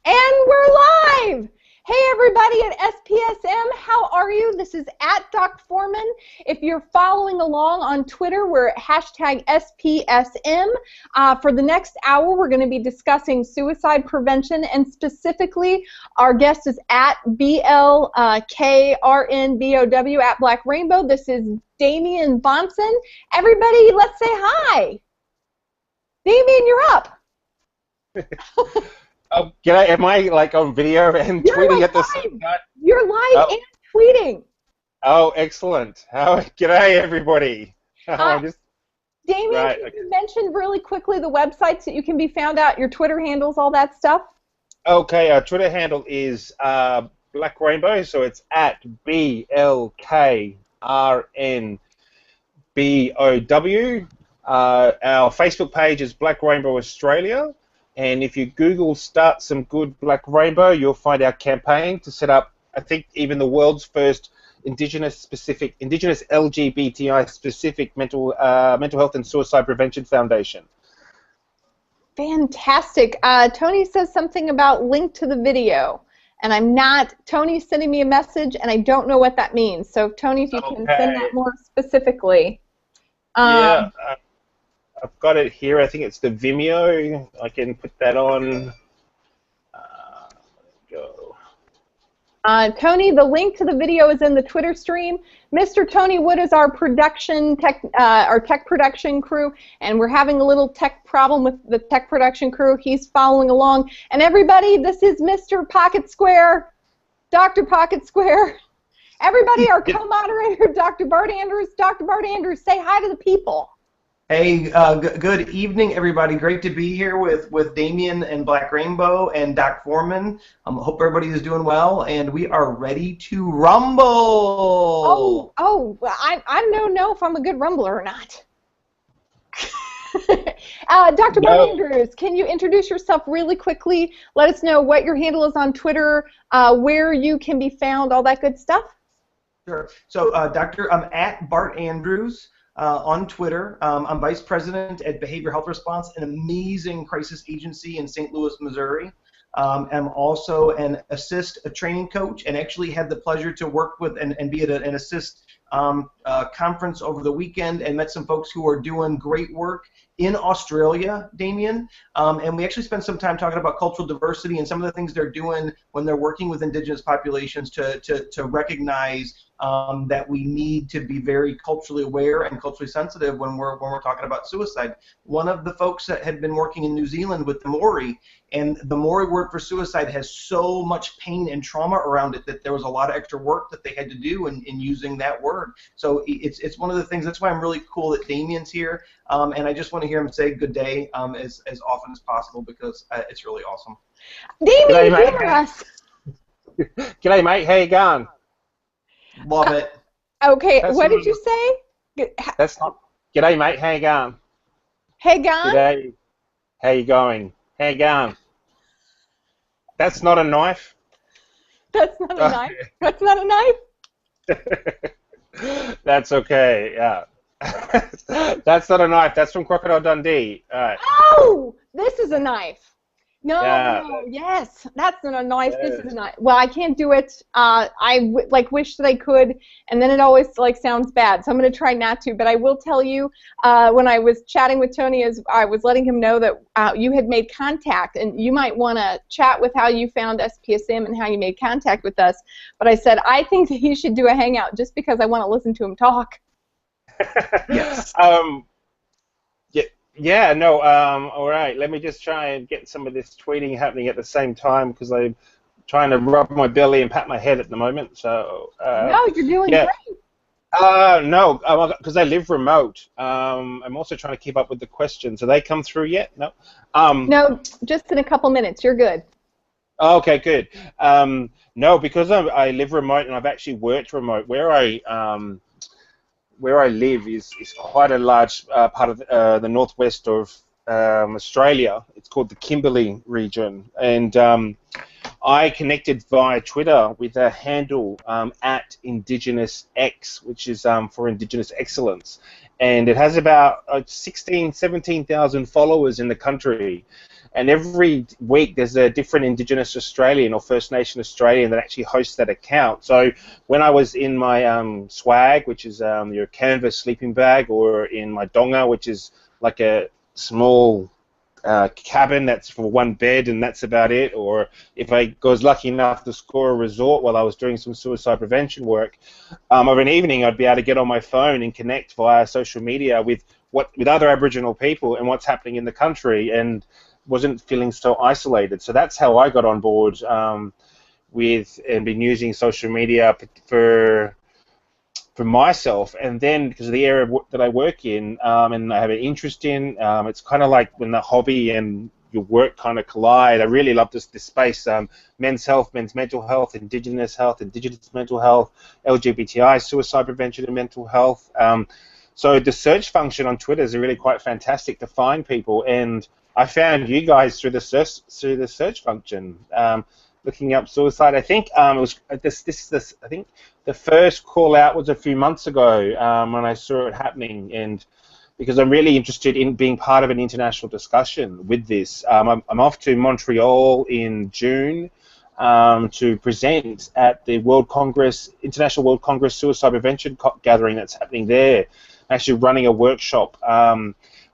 And we're live! Hey everybody at SPSM, how are you? This is at Doc Foreman. If you're following along on Twitter, we're at hashtag SPSM. For the next hour, we're going to be discussing suicide prevention, and specifically, our guest is at BlkRnBow, at BlkRnBow. This is Dameyon Bonson. Everybody, let's say hi. Dameyon, you're up. Oh, am I like on video and tweeting at the same time? You're live and tweeting. Oh, excellent. G'day, everybody. Dameyon, can you mention really quickly the websites that you can be found out, your Twitter handles, all that stuff? Okay, our Twitter handle is BlkRnBow, so it's at BlkRnBow. Our Facebook page is BlkRnBow Australia. And if you Google Start Some Good BlkRnBow, you'll find our campaign to set up, I think, even the world's first Indigenous LGBTI specific mental health and suicide prevention foundation. Fantastic. Tony says something about link to the video. And Tony's sending me a message, and I don't know what that means. So, Tony, if you can send that more specifically. Yeah. I've got it here. I think it's the Vimeo. I can put that on. Go. Tony, the link to the video is in the Twitter stream. Mr. Tony Wood is our tech production crew, and we're having a little tech problem with the tech production crew. He's following along. And everybody, this is Mr. Pocket Square, Dr. Pocket Square. Everybody, our co-moderator, Dr. Bart Andrews. Dr. Bart Andrews, say hi to the people. Hey, good evening, everybody. Great to be here with Dameyon and BlkRnBow and Doc Foreman. Hope everybody is doing well, and we are ready to rumble. I don't know if I'm a good rumbler or not. Dr. Bart Andrews, can you introduce yourself really quickly? Let us know what your handle is on Twitter, where you can be found, all that good stuff. Sure. So, I'm at Bart Andrews. On Twitter. I'm Vice President at Behavioral Health Response, an amazing crisis agency in St. Louis, Missouri. I'm also an a training coach, and actually had the pleasure to work with and be at an assist conference over the weekend, and met some folks who are doing great work in Australia, Dameyon. And we actually spent some time talking about cultural diversity and some of the things they're doing when they're working with Indigenous populations to recognize that we need to be very culturally aware and culturally sensitive when we're talking about suicide. One of the folks that had been working in New Zealand with the Maori, and the Maori word for suicide has so much pain and trauma around it that there was a lot of extra work that they had to do in using that word. So it's one of the things. That's why I'm really cool that Damien's here, and I just want to hear him say good day as often as possible, because it's really awesome. Dameyon, hear us. G'day, mate. How you going? Love it. Okay, what did you say? That's not. G'day, mate. How you going? Hey, gone. G'day. How you going? How you going? That's not a knife. That's not a knife. That's not a knife. That's okay. Yeah. That's not a knife. That's from Crocodile Dundee. All right. Oh, this is a knife. No, yeah. No, yes, that's not a knife. Yes. This is a knife. Well, I can't do it. I wish that I could, and then it always sounds bad. So I'm going to try not to. But I will tell you, when I was chatting with Tony, as I was letting him know that you had made contact, and you might want to chat with how you found SPSM and how you made contact with us. But I said I think that he should do a hangout just because I want to listen to him talk. Yes. Yeah, no, all right, let me just try and get some of this tweeting happening at the same time, because I'm trying to rub my belly and pat my head at the moment, so... no, you're doing great. No, because I live remote. I'm also trying to keep up with the questions. Have they come through yet? No? No, just in a couple minutes. You're good. Okay, good. No, because I live remote and I've actually worked remote. Where I live is quite a large part of the northwest of Australia. It's called the Kimberley region, and I connected via Twitter with a handle at Indigenous X, which is for Indigenous Excellence, and it has about 17,000 followers in the country. And every week there's a different Indigenous Australian or First Nation Australian that actually hosts that account. So when I was in my swag, which is your canvas sleeping bag, or in my donga, which is like a small cabin that's for one bed and that's about it, or if I was lucky enough to score a resort while I was doing some suicide prevention work, of an evening I'd be able to get on my phone and connect via social media with other Aboriginal people and what's happening in the country, and wasn't feeling so isolated. So that's how I got on board with and been using social media for myself. And then because of the area that I work in and I have an interest in, it's kind of like when the hobby and your work kind of collide. I really love this space, men's health, men's mental health, Indigenous mental health, LGBTI, suicide prevention and mental health. So the search function on Twitter is really quite fantastic to find people, and I found you guys through the search function. Looking up suicide, I think it was this. I think the first call out was a few months ago when I saw it happening, and because I'm really interested in being part of an international discussion with this. I'm off to Montreal in June to present at the International World Congress Suicide Prevention Gathering that's happening there. I'm actually running a workshop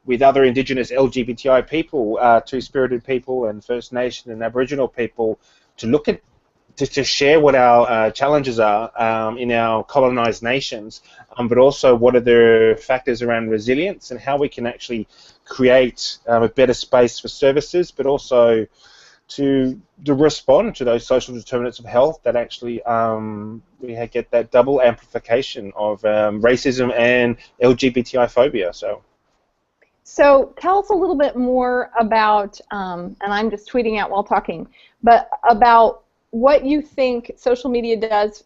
with other Indigenous LGBTI people, Two-Spirited people, and First Nation and Aboriginal people, to look at, to share what our challenges are in our colonised nations, but also what are the factors around resilience and how we can actually create a better space for services, but also to respond to those social determinants of health that actually we get that double amplification of racism and LGBTI phobia. So tell us a little bit more about, and I'm just tweeting out while talking, but about what you think social media does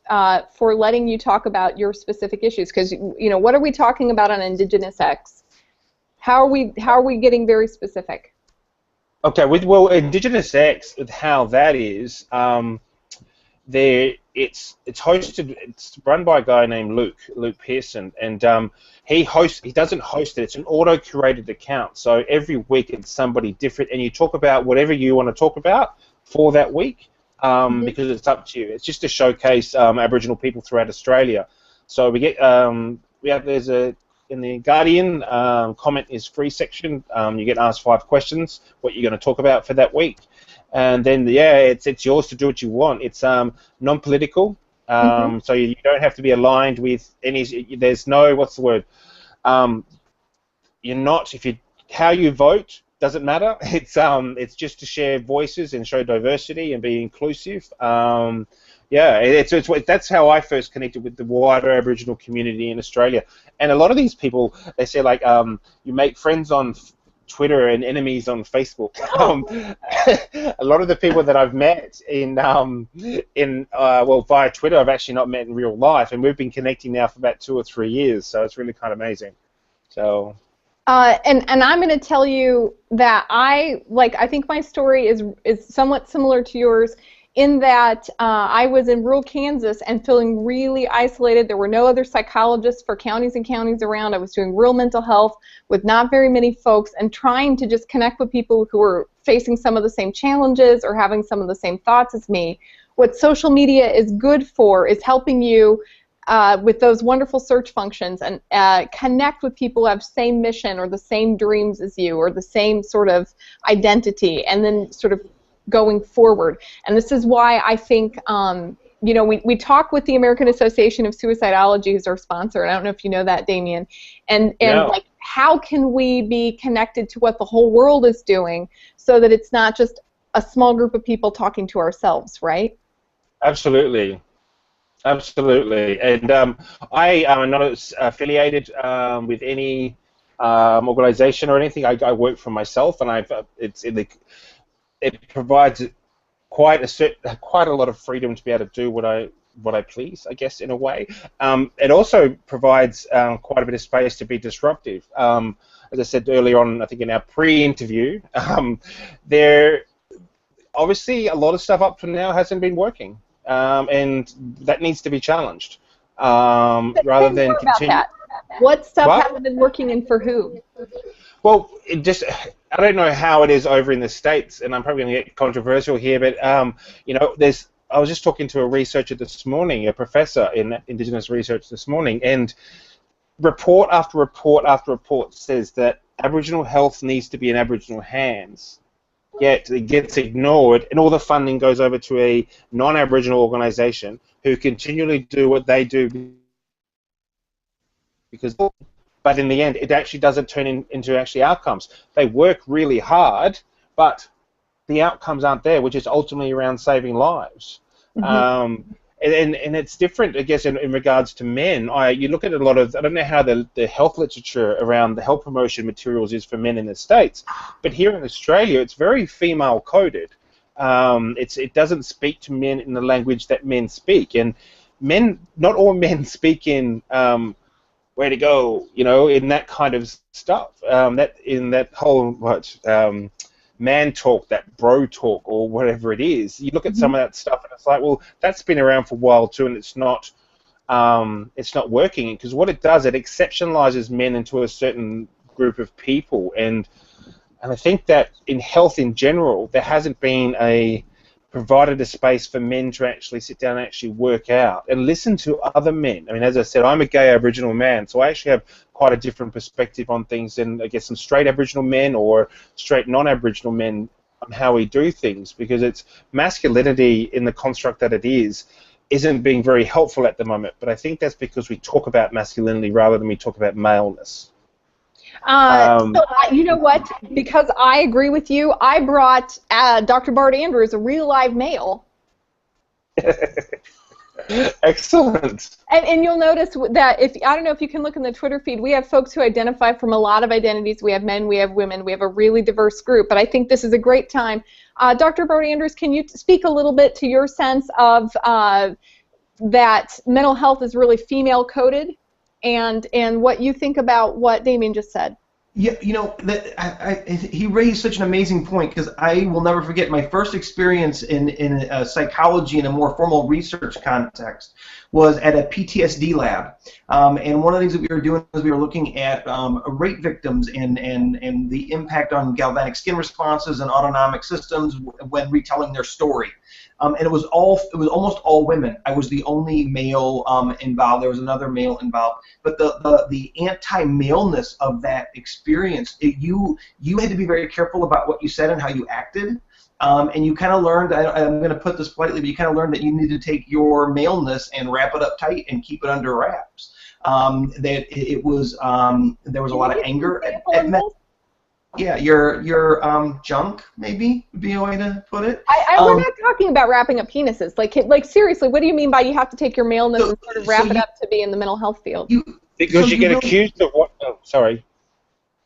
for letting you talk about your specific issues. Because, you know, what are we talking about on Indigenous X? How are we getting very specific? Okay, well, Indigenous X, how that is, it's run by a guy named Luke Pearson, and he doesn't host it. It's an auto-curated account, so every week it's somebody different, and you talk about whatever you want to talk about for that week, because it's up to you. It's just to showcase Aboriginal people throughout Australia. So we get in the Guardian, comment is free section. You get asked 5 questions, what you're going to talk about for that week. And then, yeah, it's yours to do what you want. It's non-political, so you don't have to be aligned with any. There's no, what's the word? You're not. How you vote doesn't matter. It's just to share voices and show diversity and be inclusive. Yeah, that's how I first connected with the wider Aboriginal community in Australia. And a lot of these people, they say, like, you make friends on Twitter and enemies on Facebook. A lot of the people that I've met via Twitter, I've actually not met in real life, and we've been connecting now for about 2 or 3 years. So it's really kind of amazing. So. And I'm going to tell you that I think my story is somewhat similar to yours, in that I was in rural Kansas and feeling really isolated. There were no other psychologists for counties and counties around. I was doing rural mental health with not very many folks and trying to just connect with people who were facing some of the same challenges or having some of the same thoughts as me. What social media is good for is helping you with those wonderful search functions and connect with people who have the same mission or the same dreams as you or the same sort of identity, and then sort of going forward. And this is why I think, you know, we talk with the American Association of Suicidology, who's our sponsor, and I don't know if you know that, Damien, and no. Like, how can we be connected to what the whole world is doing so that it's not just a small group of people talking to ourselves, right? Absolutely. Absolutely. And I am not affiliated with any organization or anything. I work for myself, and it provides quite a lot of freedom to be able to do what I please, I guess, in a way. It also provides quite a bit of space to be disruptive. As I said earlier on, I think in our pre-interview, there obviously a lot of stuff up to now hasn't been working, and that needs to be challenged rather than continue. What stuff hasn't been working, and for who? Well, it just, I don't know how it is over in the States, and I'm probably going to get controversial here, but you know, I was just talking to a researcher this morning, a professor in Indigenous research this morning, and report after report after report says that Aboriginal health needs to be in Aboriginal hands, yet it gets ignored, and all the funding goes over to a non-Aboriginal organisation who continually do what they do because, but in the end, it actually doesn't turn into actually outcomes. They work really hard, but the outcomes aren't there, which is ultimately around saving lives. Mm-hmm. And it's different, I guess, in regards to men. You look at a lot of, I don't know how the health literature around the health promotion materials is for men in the States, but here in Australia, it's very female-coded. It doesn't speak to men in the language that men speak, and not all men speak in where to go, you know, in that kind of stuff. In that whole man talk, that bro talk, or whatever it is. You look at some of that stuff, and it's like, well, that's been around for a while too, and it's not working, because what it does, it exceptionalizes men into a certain group of people, and I think that in health in general, there hasn't been provided a space for men to actually sit down and actually work out and listen to other men. I mean, as I said, I'm a gay Aboriginal man, so I actually have quite a different perspective on things than, I guess, some straight Aboriginal men or straight non-Aboriginal men on how we do things, because it's masculinity in the construct that it isn't being very helpful at the moment. But I think that's because we talk about masculinity rather than we talk about maleness. So you know what? Because I agree with you, I brought Dr. Bart Andrews, a real live male. Excellent. And you'll notice that I don't know if you can look in the Twitter feed, we have folks who identify from a lot of identities. We have men, we have women, we have a really diverse group. But I think this is a great time. Dr. Bart Andrews, can you speak a little bit to your sense of that mental health is really female-coded? And what you think about what Damien just said. Yeah, you know, he raised such an amazing point, because I will never forget my first experience in psychology in a more formal research context was at a PTSD lab. And one of the things that we were doing was we were looking at rape victims and the impact on galvanic skin responses and autonomic systems when retelling their story. And it was almost all women. I was the only male involved. There was another male involved. But the anti-maleness of that experience, you had to be very careful about what you said and how you acted. And you kind of learned, I'm going to put this politely, but you kind of learned that you need to take your maleness and wrap it up tight and keep it under wraps. That it was there was a lot of anger at men. Yeah, your junk maybe would be a way to put it. We're not talking about wrapping up penises. Like seriously, what do you mean by you have to take your maleness and sort of wrap it up to be in the mental health field? Because you get accused of what? Oh, sorry.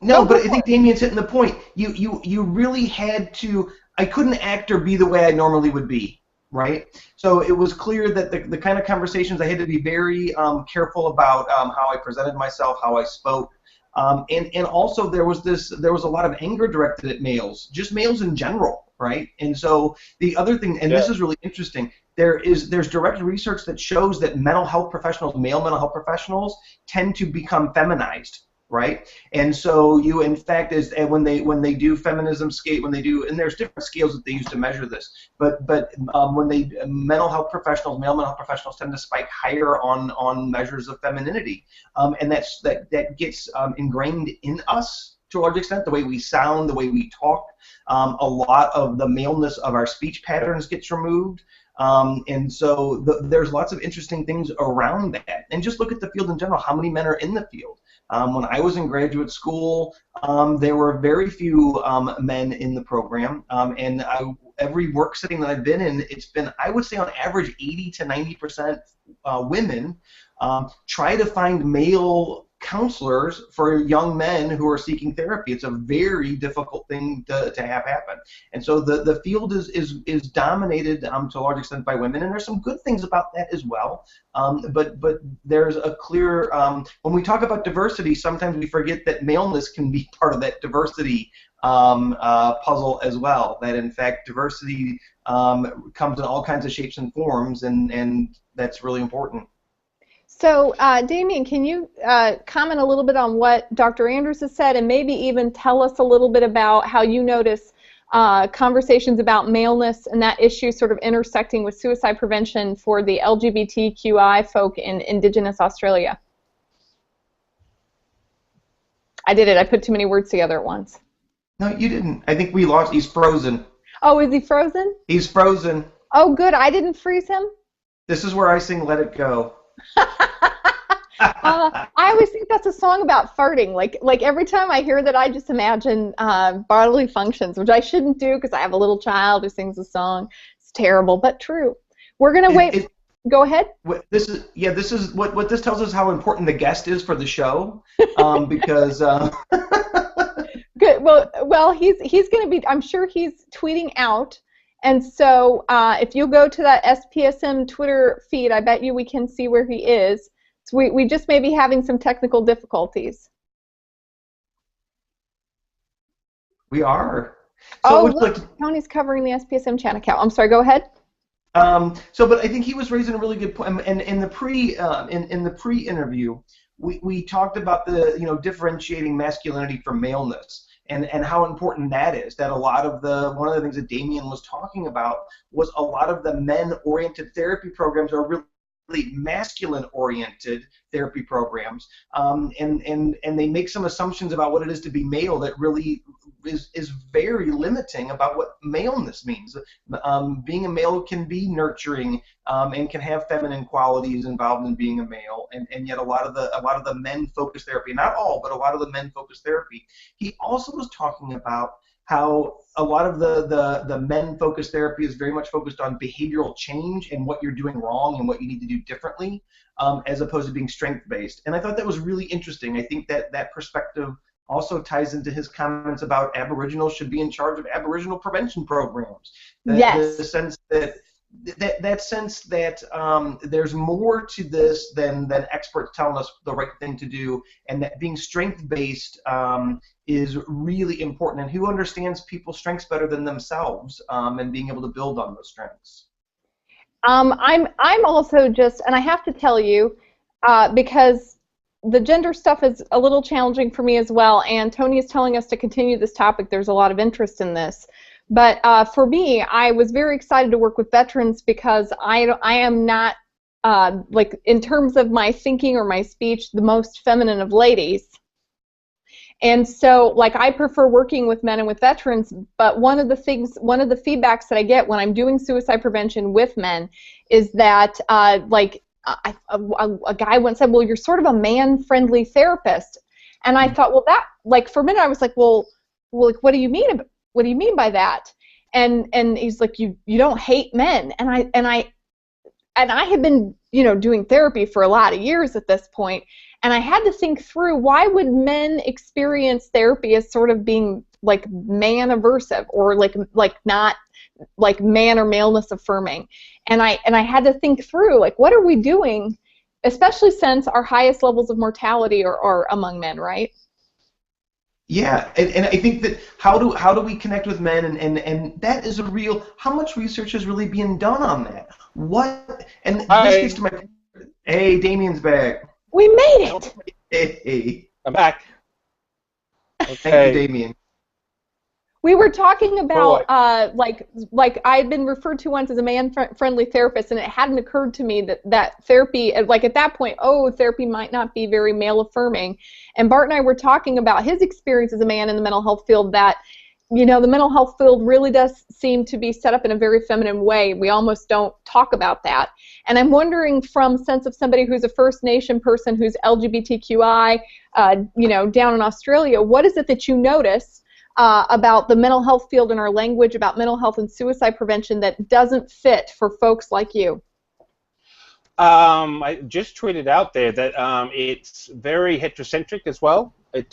No, but I think Damien's hitting the point. You really had to. I couldn't act or be the way I normally would be, right? So it was clear that the kind of conversations I had to be very careful about how I presented myself, how I spoke. And also there was a lot of anger directed at males, just males in general, right? And so the other thing, and this is really interesting, there's direct research that shows that mental health professionals, male mental health professionals, tend to become feminized, right? And so you, in fact, when they do feminism scale, and there's different scales that they use to measure this, but when male mental health professionals tend to spike higher on measures of femininity, and that gets ingrained in us to a large extent, the way we sound, the way we talk. A lot of the maleness of our speech patterns gets removed. And so there's lots of interesting things around that. And just look at the field in general. How many men are in the field? When I was in graduate school, there were very few men in the program. And every work setting that I've been in, it's been, I would say, on average, 80 to 90% women. Try to find male counselors for young men who are seeking therapy. It's a very difficult thing to have happen. And so the field is dominated to a large extent by women, and there's some good things about that as well. But there's a clear, when we talk about diversity, sometimes we forget that maleness can be part of that diversity puzzle as well, that in fact diversity comes in all kinds of shapes and forms, and that's really important. So, Damien, can you comment a little bit on what Dr. Andrews has said, and maybe even tell us a little bit about how you notice conversations about maleness and that issue sort of intersecting with suicide prevention for the LGBTQI folk in Indigenous Australia? I did it. I put too many words together at once. No, you didn't. I think we lost. He's frozen. Oh, is he frozen? He's frozen. Oh, good. I didn't freeze him? This is where I sing Let It Go. I always think that's a song about farting. Like every time I hear that, I just imagine bodily functions, which I shouldn't do because I have a little child who sings a song. It's terrible, but true. We're gonna wait. Go ahead. This is what this tells us how important the guest is for the show, because. Good. Well, he's gonna be. I'm sure he's tweeting out. And so if you go to that SPSM Twitter feed, I bet you we can see where he is. So we just may be having some technical difficulties. We are. So look, Tony's covering the SPSM chat account. I'm sorry, go ahead. But I think he was raising a really good point. And in the pre-interview, we talked about the differentiating masculinity from maleness. And how important that is. That one of the things that Damien was talking about was a lot of the men-oriented therapy programs are really masculine-oriented therapy programs, and they make some assumptions about what it is to be male that really is very limiting about what maleness means. Being a male can be nurturing and can have feminine qualities involved in being a male, and yet a lot of the men-focused therapy, not all, but a lot of the men-focused therapy. He also was talking about how a lot of the men-focused therapy is very much focused on behavioral change and what you're doing wrong and what you need to do differently, as opposed to being strength-based. And I thought that was really interesting. I think that perspective also ties into his comments about Aboriginals should be in charge of Aboriginal prevention programs. Yes. The sense that there's more to this than experts telling us the right thing to do, and that being strength-based is really important, and who understands people's strengths better than themselves, and being able to build on those strengths. I'm also just, and I have to tell you, because the gender stuff is a little challenging for me as well, and Tony is telling us to continue this topic. There's a lot of interest in this. But for me, I was very excited to work with veterans because I am not, like, in terms of my thinking or my speech, the most feminine of ladies. And so, like, I prefer working with men and with veterans, but one of the feedbacks that I get when I'm doing suicide prevention with men is that, a guy once said, well, you're sort of a man-friendly therapist. And I thought, well, that, like, for a minute I was like, well, what do you mean? What do you mean by that? And he's like, you don't hate men. And I had been, doing therapy for a lot of years at this point, and I had to think through, why would men experience therapy as sort of being like man aversive, or like not like man or maleness affirming? And I had to think through, like, what are we doing, especially since our highest levels of mortality are among men, right? Yeah, and I think that how do we connect with men, and that is a real, how much research is really being done on that? This gets to my, hey, Damien's back. We made it. Hey. I'm back. Okay. Thank you, Damien. We were talking about, like I had been referred to once as a man-friendly therapist, and it hadn't occurred to me that therapy, like at that point, therapy might not be very male-affirming. And Bart and I were talking about his experience as a man in the mental health field, that, the mental health field really does seem to be set up in a very feminine way. We almost don't talk about that. And I'm wondering, from sense of somebody who's a First Nation person who's LGBTQI, down in Australia, what is it that you notice about the mental health field and our language about mental health and suicide prevention that doesn't fit for folks like you? I just tweeted out there that it's very heterocentric as well. It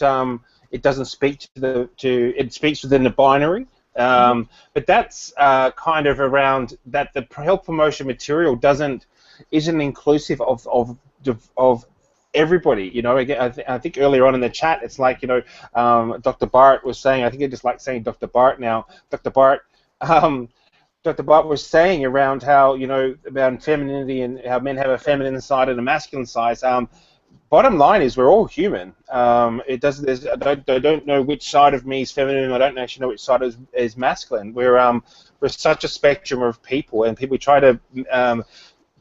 doesn't speak it speaks within the binary, but that's kind of around that the health promotion material isn't inclusive of everybody. Again, I think earlier on in the chat, it's like, Dr. Bart was saying, I think I just like saying Dr. Bart now. Dr. Bart, Dr. Bart was saying around how, about femininity and how men have a feminine side and a masculine side. Bottom line is we're all human. It doesn't. I don't know which side of me is feminine. I don't actually know which side is masculine. We're such a spectrum of people, and we try to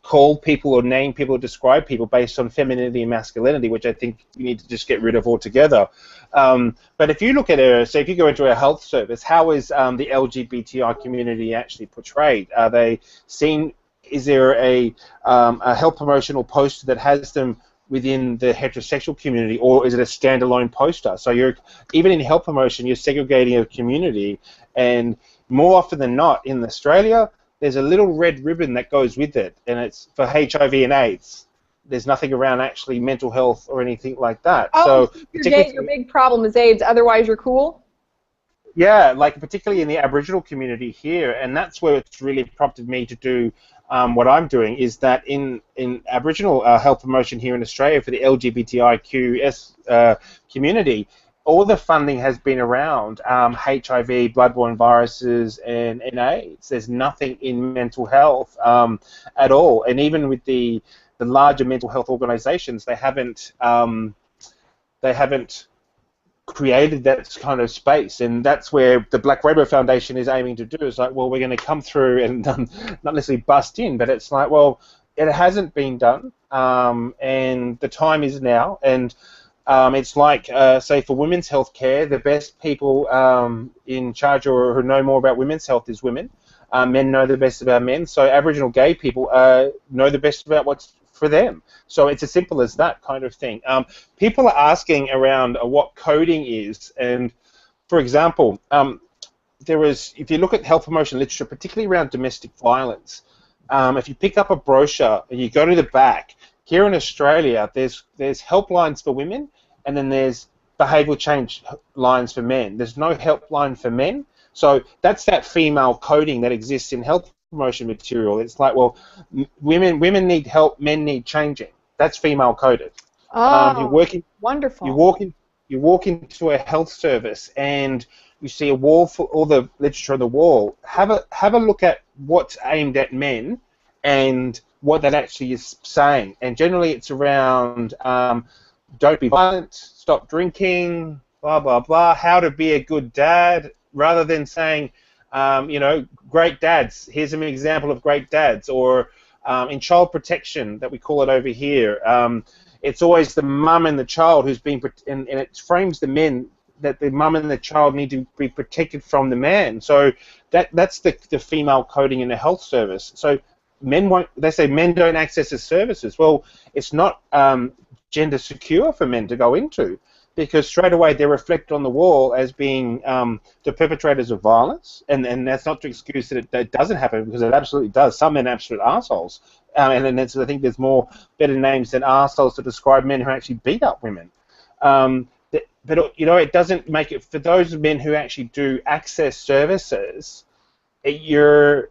call people or name people or describe people based on femininity and masculinity, which I think you need to just get rid of altogether. But if you look at if you go into a health service, how is the LGBTI community actually portrayed? Are they seen? Is there a health promotional poster that has them within the heterosexual community, or is it a standalone poster? So even in health promotion, you're segregating a community, and more often than not in Australia, there's a little red ribbon that goes with it, and it's for HIV and AIDS. There's nothing around actually mental health or anything like that. Oh, so if you're gay, your big problem is AIDS, otherwise you're cool? Yeah, like particularly in the Aboriginal community here, and that's where it's really prompted me to do what I'm doing, is that in Aboriginal health promotion here in Australia for the LGBTIQS community, all the funding has been around HIV, bloodborne viruses, and AIDS. There's nothing in mental health at all, and even with the larger mental health organisations, they haven't created that kind of space, and that's where the BlkRnBow Foundation is aiming to do. It's like, well, we're going to come through and not necessarily bust in, but it's like, well, it hasn't been done, and the time is now, and it's like, say, for women's health care, the best people in charge or who know more about women's health is women. Men know the best about men, so Aboriginal gay people know the best about what's for them. So it's as simple as that kind of thing. People are asking around what coding is, and for example, if you look at health promotion literature, particularly around domestic violence, if you pick up a brochure and you go to the back, here in Australia, there's helplines for women, and then there's behavioural change lines for men. There's no helpline for men. So that's that female coding that exists in health promotion material. It's like, well, women need help, men need changing. That's female coded. Oh, wonderful. You walk into a health service and you see a wall for all the literature on the wall. Have a look at what's aimed at men and what that actually is saying. And generally it's around don't be violent, stop drinking, blah, blah, blah, how to be a good dad, rather than saying, great dads. Here's an example of great dads. Or in child protection, that we call it over here, it's always the mum and the child who's being, and it frames the men that the mum and the child need to be protected from the man. So that's the female coding in the health service. So they say men don't access the services. Well, it's not gender secure for men to go into, because straight away they're reflected on the wall as being the perpetrators of violence, and that's not to excuse that it doesn't happen, because it absolutely does. Some men are absolute assholes, and then I think there's more better names than assholes to describe men who actually beat up women. But it doesn't make it for those men who actually do access services. You're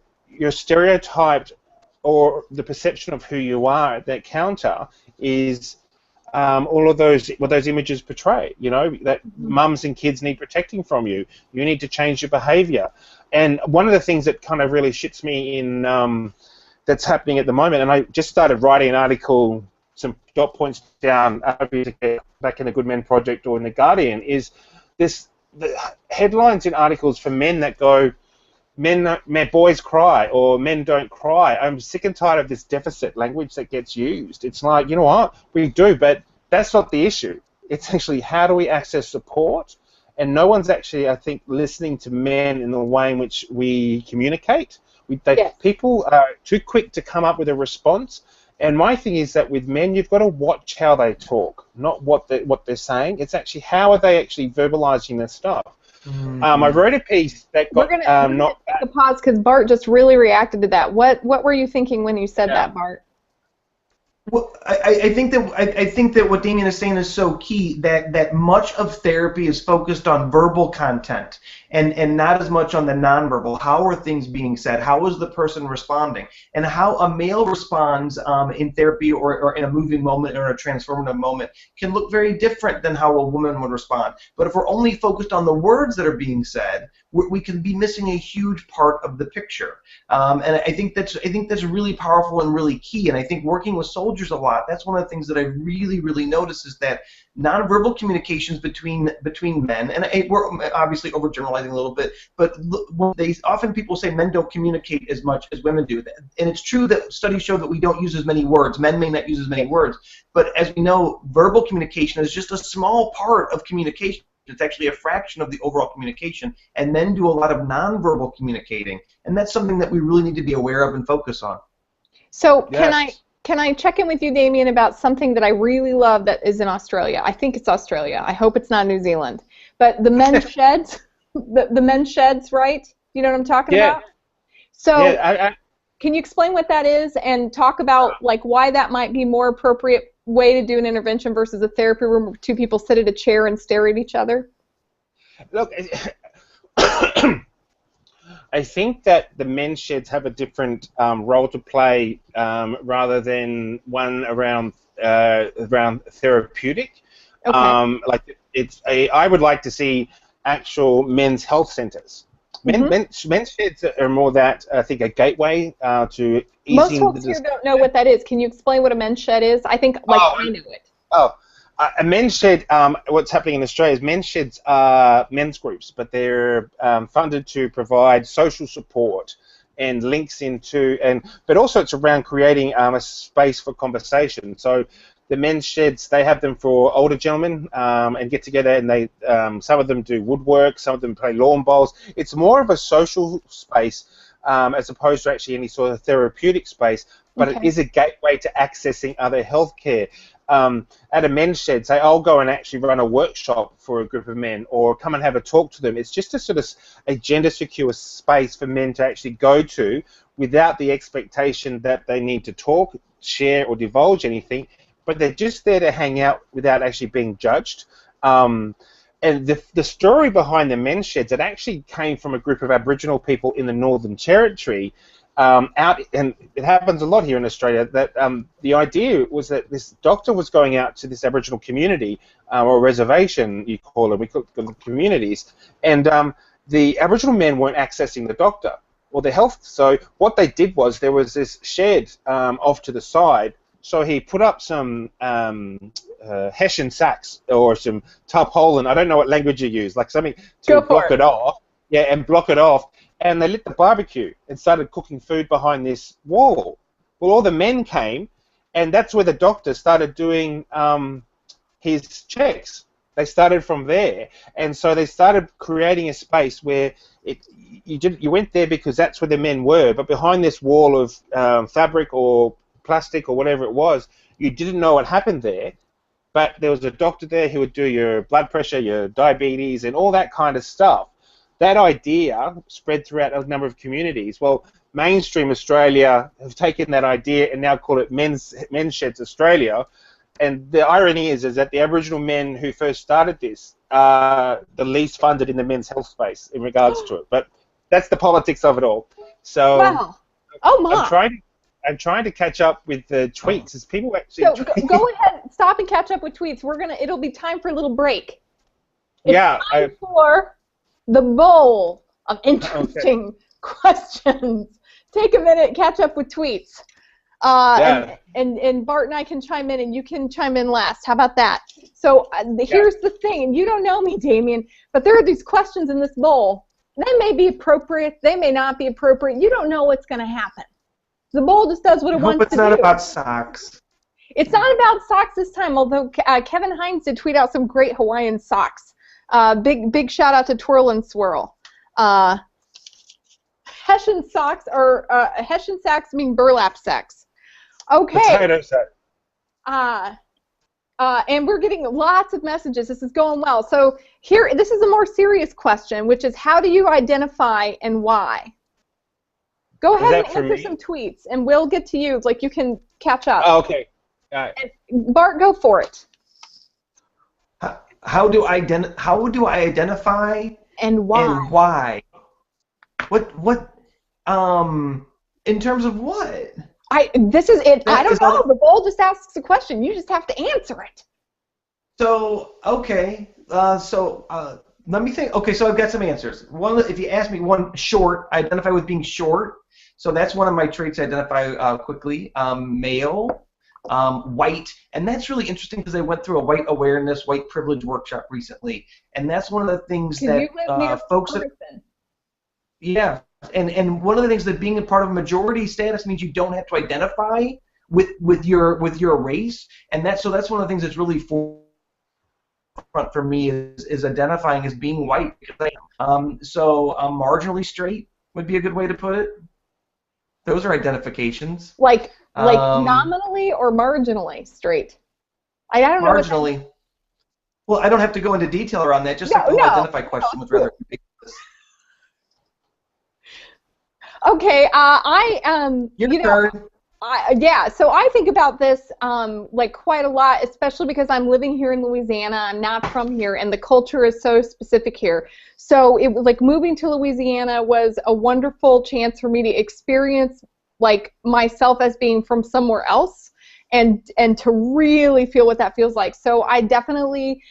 stereotyped, or the perception of who you are at that counter is all of what those images portray, that mums and kids need protecting from you. You need to change your behaviour. And one of the things that kind of really shits me in that's happening at the moment, and I just started writing an article, some dot points down, to get back in the Good Men Project or in The Guardian, is the headlines in articles for men that go, boys cry, or men don't cry. I'm sick and tired of this deficit language that gets used. It's like, you know what, we do, but that's not the issue. It's actually, how do we access support? And no one's actually, I think, listening to men in the way in which we communicate. Yes. People are too quick to come up with a response. And my thing is that with men, you've got to watch how they talk, not what they're saying. It's actually, how are they actually verbalizing their stuff? Mm-hmm. I wrote a piece that got we're gonna take a pause, because Bart just really reacted to that. What were you thinking when you said that, Bart? Well, I think that what Damien is saying is so key, that much of therapy is focused on verbal content, and not as much on the nonverbal. How are things being said? How is the person responding? And how a male responds in therapy or in a moving moment or a transformative moment can look very different than how a woman would respond. But if we're only focused on the words that are being said, we can be missing a huge part of the picture. And I think that's really powerful and really key. And I think working with soldiers a lot, that's one of the things that I really notice is that nonverbal communications between men, and we're obviously overgeneralizing a little bit, but often people say men don't communicate as much as women do. And it's true that studies show that we don't use as many words. Men may not use as many words, but as we know, verbal communication is just a small part of communication. It's actually a fraction of the overall communication, and men do a lot of nonverbal communicating, and that's something that we really need to be aware of and focus on. So can I check in with you, Damien, about something that I really love that is in Australia? I think it's Australia. I hope it's not New Zealand. But the men's sheds, the men's sheds, right? You know what I'm talking about? So can you explain what that is and talk about like why that might be more appropriate way to do an intervention versus a therapy room where two people sit at a chair and stare at each other? Look, I think that the men's sheds have a different role to play rather than one around therapeutic. Okay. I would like to see actual men's health centers. Men's sheds are more that, I think, a gateway to easing. Most folks here don't know what that is. Can you explain what a men's shed is? I think I know it. A men's shed, what's happening in Australia is men's sheds are men's groups, but they're funded to provide social support and links into, but also it's around creating a space for conversation. So the men's sheds, they have them for older gentlemen and get together, and they some of them do woodwork, some of them play lawn bowls. It's more of a social space as opposed to actually any sort of therapeutic space, but it is a gateway to accessing other healthcare. At a men's shed, say, I'll go and actually run a workshop for a group of men or come and have a talk to them. It's just a sort of a gender-secure space for men to actually go to without the expectation that they need to talk, share, or divulge anything, but they're just there to hang out without actually being judged. And the story behind the men's sheds, it actually came from a group of Aboriginal people in the Northern Territory and it happens a lot here in Australia, that the idea was that this doctor was going out to this Aboriginal community, or reservation, you call them, we call them communities, and the Aboriginal men weren't accessing the doctor or the health. So what they did was there was this shed off to the side, so he put up some Hessian sacks or some tarpaulin, I don't know what language you use, like something to block it off. Yeah, and block it off. And they lit the barbecue and started cooking food behind this wall. Well, all the men came, and that's where the doctor started doing his checks. They started from there, and so they started creating a space where you went there because that's where the men were, but behind this wall of fabric or plastic or whatever it was, you didn't know what happened there, but there was a doctor there who would do your blood pressure, your diabetes, and all that kind of stuff. That idea spread throughout a number of communities. Well, mainstream Australia have taken that idea and now call it Men's Sheds Australia. And the irony is that the Aboriginal men who first started this are the least funded in the men's health space in regards to it. But that's the politics of it all. So wow. Oh my. I'm trying to catch up with the tweets. As people actually go ahead, stop and catch up with tweets. It'll be time for a little break. It's time for the bowl of interesting questions. Take a minute, catch up with tweets. And Bart and I can chime in, and you can chime in last. How about that? So here's the thing, and you don't know me, Damien, but there are these questions in this bowl. They may be appropriate, they may not be appropriate. You don't know what's going to happen. The bowl just does what it wants to do. It's not about socks. It's not about socks this time, although Kevin Hines did tweet out some great Hawaiian socks. Big shout out to Twirl and Swirl. Hessian socks or Hessian sacks mean burlap sacks. Okay. Potato sack. And we're getting lots of messages. This is going well. So this is a more serious question, which is how do you identify and why? Go ahead and answer some tweets, and we'll get to you. Like you can catch up. Oh, okay. All right. And Bart, go for it. How do I identify And why? And why? What, in terms of what? This is it. I don't know. That, The poll just asks a question. You just have to answer it. So, okay. Let me think. Okay, so I've got some answers. One, if you ask me, one, short. I identify with being short. So that's one of my traits I identify quickly. Male, white, and that's really interesting because I went through a white awareness, white privilege workshop recently, and that's one of the things that folks that, yeah, and one of the things that being a part of a majority status means you don't have to identify with your race, and that's one of the things that's really forefront for me is identifying as being white. So marginally straight would be a good way to put it. Those are identifications. Like nominally or marginally straight? I don't know. Marginally. Well, I don't have to go into detail around that. Just the whole identify question was rather ridiculous. Okay, Your turn. Yeah, so I think about this like quite a lot, especially because I'm living here in Louisiana. I'm not from here, and the culture is so specific here. So it was like moving to Louisiana was a wonderful chance for me to experience like myself as being from somewhere else, and to really feel what that feels like. So I definitely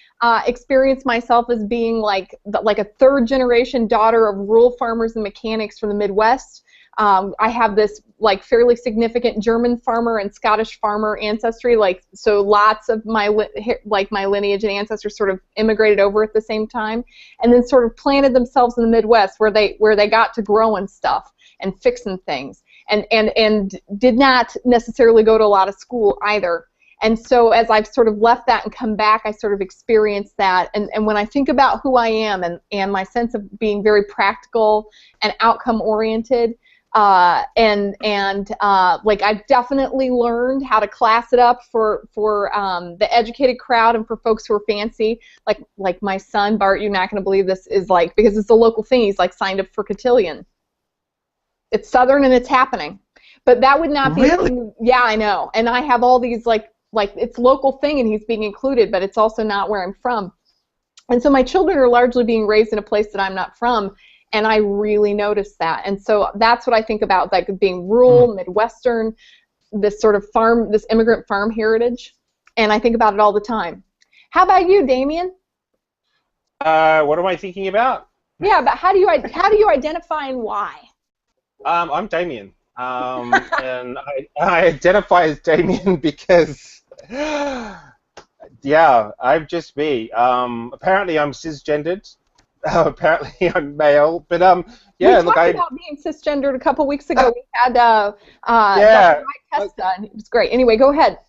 experience myself as being like a third-generation daughter of rural farmers and mechanics from the Midwest. I have this like fairly significant German farmer and Scottish farmer ancestry, so lots of my lineage and ancestors sort of immigrated over at the same time, and then sort of planted themselves in the Midwest where they got to growing stuff and fixing things, and did not necessarily go to a lot of school either. And so as I've sort of left that and come back, I sort of experienced that. And when I think about who I am and my sense of being very practical and outcome oriented, like I've definitely learned how to class it up for the educated crowd and for folks who are fancy, like my son Bart. You're not going to believe this is like, because it's a local thing, he's like signed up for cotillion. It's Southern and it's happening, but that would not be really? Yeah, I know. And I have all these like it's local thing and he's being included, but it's also not where I'm from. And so my children are largely being raised in a place that I'm not from. And I really noticed that. And so that's what I think about, like being rural, Midwestern, this sort of farm, this immigrant farm heritage. And I think about it all the time. How about you, Damien? What am I thinking about? Yeah, but how do you identify and why? I'm Damien. And I identify as Damien because, yeah, I'm just me. Apparently I'm cisgendered. Apparently I'm male, but yeah. We talked about being cisgendered a couple weeks ago. We had yeah, Dr. Mike Testa, and it was great. Anyway, go ahead.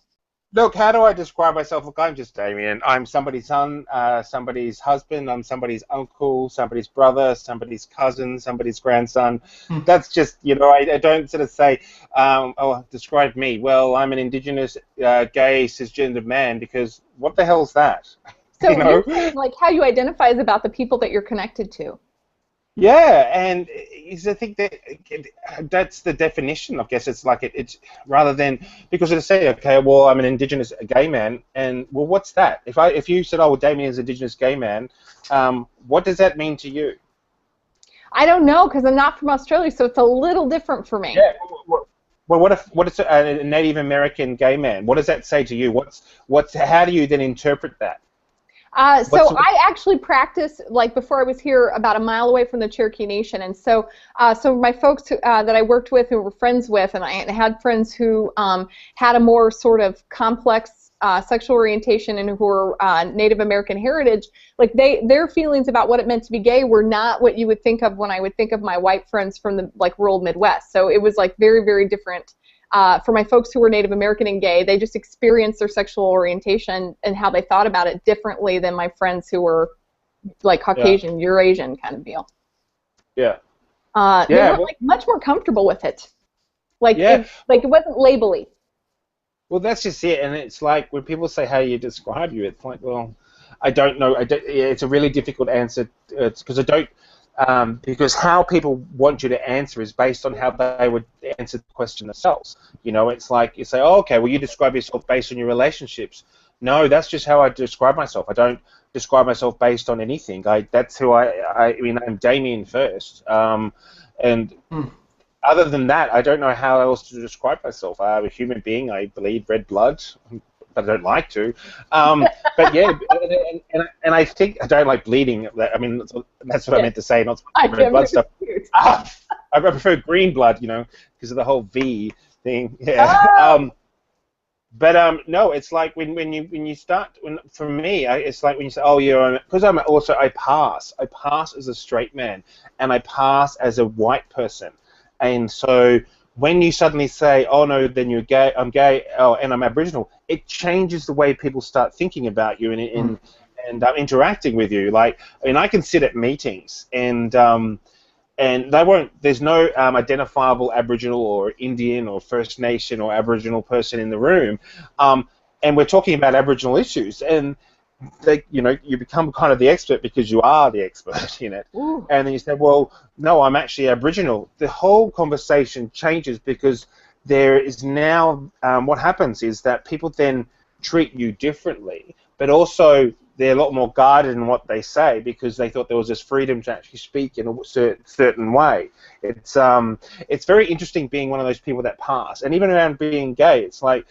Look, how do I describe myself? Look, I'm just Damien. I'm somebody's son, somebody's husband. I'm somebody's uncle, somebody's brother, somebody's cousin, somebody's grandson. That's just, I don't sort of say, describe me. Well, I'm an Indigenous, gay, cisgendered man, because what the hell is that? So you're saying, like, how you identify is about the people that you're connected to. Yeah, and I think that's the definition. I guess it's like it's rather than, because it'll say, okay, well, I'm an Indigenous gay man, and well, what's that? If you said, oh, well, Damien is an Indigenous gay man, what does that mean to you? I don't know, because I'm not from Australia, so it's a little different for me. Yeah. Well, what is a Native American gay man? What does that say to you? How do you then interpret that? So I actually practiced, like before I was here, about a mile away from the Cherokee Nation, and so my folks that I worked with, who were friends with, and I had friends who had a more sort of complex sexual orientation and who were Native American heritage, like their feelings about what it meant to be gay were not what you would think of when I would think of my white friends from the rural Midwest. So it was like very, very different. For my folks who were Native American and gay, they just experienced their sexual orientation and how they thought about it differently than my friends who were like Caucasian, Eurasian kind of deal. Yeah. They were like much more comfortable with it. It wasn't labely. Well, that's just it, and it's like when people say how you describe you, it's like, well, I don't know. It's a really difficult answer. It's because I don't. Because how people want you to answer is based on how they would answer the question themselves. It's like you say, oh, okay, well, you describe yourself based on your relationships. No, that's just how I describe myself. I don't describe myself based on anything. That's who I mean, I'm Damien first. And other than that, I don't know how else to describe myself. I'm a human being. I bleed red blood, but I don't like to. But yeah, and I think I don't like bleeding. I mean, that's what I meant to say, not red blood stuff. I prefer green blood, you know, because of the whole V thing. Yeah. But no, it's like when you start. For me, it's like when you say, oh, because I pass as a straight man, and I pass as a white person, and so when you suddenly say, oh no, then you're gay, I'm gay, oh, and I'm Aboriginal, it changes the way people start thinking about you and interacting with you. Like, I mean, I can sit at meetings and they won't. There's no identifiable Aboriginal or Indian or First Nation or Aboriginal person in the room, and we're talking about Aboriginal issues, and you become kind of the expert because you are the expert in it. Ooh. And then you say, well, no, I'm actually Aboriginal. The whole conversation changes because there is now what happens is that people then treat you differently, but also they're a lot more guarded in what they say because they thought there was this freedom to actually speak in a certain way. It's very interesting being one of those people that pass, and even around being gay, it's like